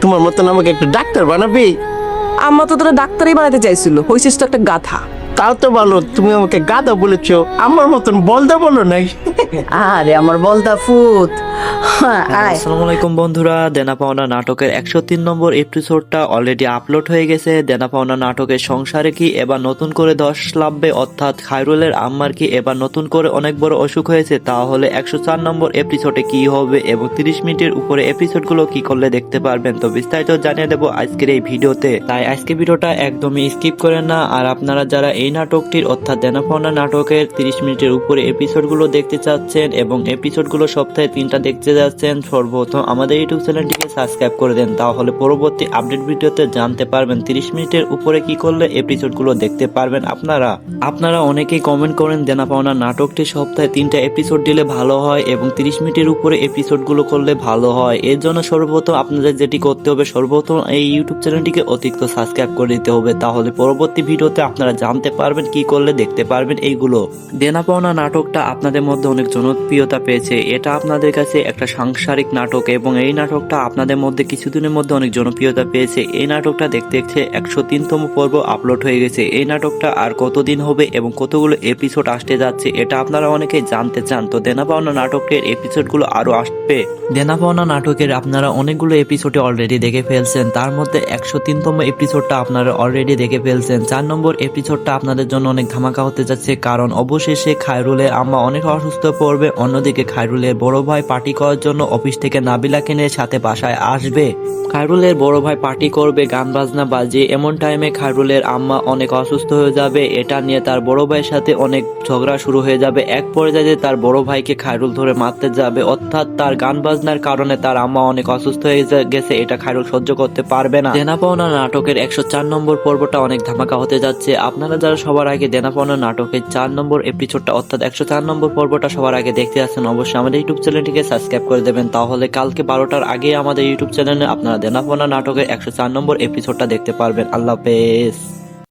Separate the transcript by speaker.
Speaker 1: তোমার মতন আমাকে একটু ডাক্তার বানাবি?
Speaker 2: আম্মা তো তোরা ডাক্তারই বানাতে চাইছিল, হইছিস তো একটা গাধা।
Speaker 1: তাও তো ভালো, তুমি আমাকে গাধা বলেছো, আমার মতন বলদা বলো নাই।
Speaker 2: আরে আমার বলদা ফুত। আয়
Speaker 3: আসসালামু আলাইকুম বন্ধুরা, দেনা পাওনা নাটকের 103 নম্বর এপিসোডটা অলরেডি আপলোড হয়ে গেছে। দেনা পাওনা নাটকের সংসারে কি এবার নতুন করে ধস লাভবে, অর্থাৎ খায়রুলের আম্মার কি এবার নতুন করে অনেক বড় অসুখ হয়েছে, তাহলে 104 নম্বর এপিসোডে কি হবে এবং 30 মিনিটের উপরে এপিসোডগুলো কি করলে দেখতে পারবেন, তো বিস্তারিত জানিয়ে দেবো আজকের এই ভিডিওতে। তাই আজকে ভিডিওটা একদমই স্কিপ করেন না। আর আপনারা যারা এই নাটকটির অর্থাৎ দেনা পাওনা নাটকের 30 মিনিটের উপরে এপিসোডগুলো দেখতে চাচ্ছেন এবং এপিসোডগুলো সপ্তাহে 3টা দেখতে যাচ্ছেন, সর্বপ্রথম আমাদের ইউটিউব চ্যানেলটিকে সাবস্ক্রাইব করে দেন, তাহলে পরবর্তী আপডেট ভিডিওতে জানতে পারবেন 30 মিনিটের উপরে কি করলে এপিসোডগুলো দেখতে পারবেন আপনারা অনেকেই কমেন্ট করেন দেনা পাওনা নাটকটি সপ্তাহে 3টা এপিসোড দিলে ভালো হয় এবং 30 মিনিটের উপরে এপিসোডগুলো করলে ভালো হয়। এর জন্য সর্বপ্রথম আপনাদের যেটি করতে হবে, সর্বপ্রথম এই ইউটিউব চ্যানেলটিকে অতিরিক্ত সাবস্ক্রাইব করে দিতে হবে, তাহলে পরবর্তী ভিডিওতে আপনারা জানতে পারবেন কি করলে দেখতে পারবেন এইগুলো। দেনা পাওনা নাটকটা আপনাদের মধ্যে অনেক জনপ্রিয়তা পেয়েছে, এটা আপনাদের কাছে একটা সাংসারিক নাটক এবং এই নাটকটা আপনাদের মধ্যে কিছুদিনের মধ্যে অনেক জনপ্রিয়তা পেয়েছে। এই নাটকটা দেখতে দেখতে 103তম পর্ব আপলোড হয়ে গেছে। এই নাটকটা আর কতদিন হবে এবং কতগুলো এপিসোড আসতে যাচ্ছে এটা আপনারা অনেকেই জানতে চান, তো দেনা পাওনা নাটকের এপিসোডগুলো আরো আসবে। দেনা পাওনা নাটকের আপনারা অনেকগুলো এপিসোডে অলরেডি দেখে ফেলছেন, তার মধ্যে 103তম এপিসোডটা আপনারা অলরেডি দেখে ফেলছেন। 4 নম্বর এপিসোডটা আপনাদের জন্য অনেক ধামাকা হতে যাচ্ছে, কারণ অবশেষে খায়রুলের আম্মা অনেক অসুস্থ পড়বে। অন্যদিকে খায়রুলের বড় ভাই পার্টি করার জন্য অফিস থেকে নাবিলাকে নিয়ে সাথে বাসায় আসবে। খায়রুলের বড় ভাই পার্টি করবে, গান বাজনা বাজিয়ে, এমন টাইমে খায়রুলের আম্মা অনেক অসুস্থ হয়ে যাবে। এটা নিয়ে তার বড় ভাইয়ের সাথে অনেক ঝগড়া শুরু হয়ে যাবে। এক পর্যায়ে তার বড় ভাইকে খায়রুল ধরে মারতে যাবে, অর্থাৎ তার গান বাজনার কারণে তার আম্মা অনেক অসুস্থ হয়ে গেছে, এটা খায়রুল সহ্য করতে পারবে না। দেনা পাওনা নাটকের 104 নম্বর পর্বটা অনেক ধামাকা হতে যাচ্ছে। আপনারা যারা সবার আগে দেনা পাওনা নাটকের 4 নম্বর এপিসোডটা অর্থাৎ 104 নম্বর পর্বটা সবার আগে দেখতে আসছেন, অবশ্যই আমাদের ইউটিউব চ্যানেলটিকে সাবস্ক্রাইব করে দেবেন, তাহলে কালকে 12টার আগে আমাদের ইউটিউব চ্যানেলে আপনারা দেনা পাওনা নাটকের 104 নম্বর এপিসোডটা দেখতে পারবেন। আল্লাহ হাফেজ।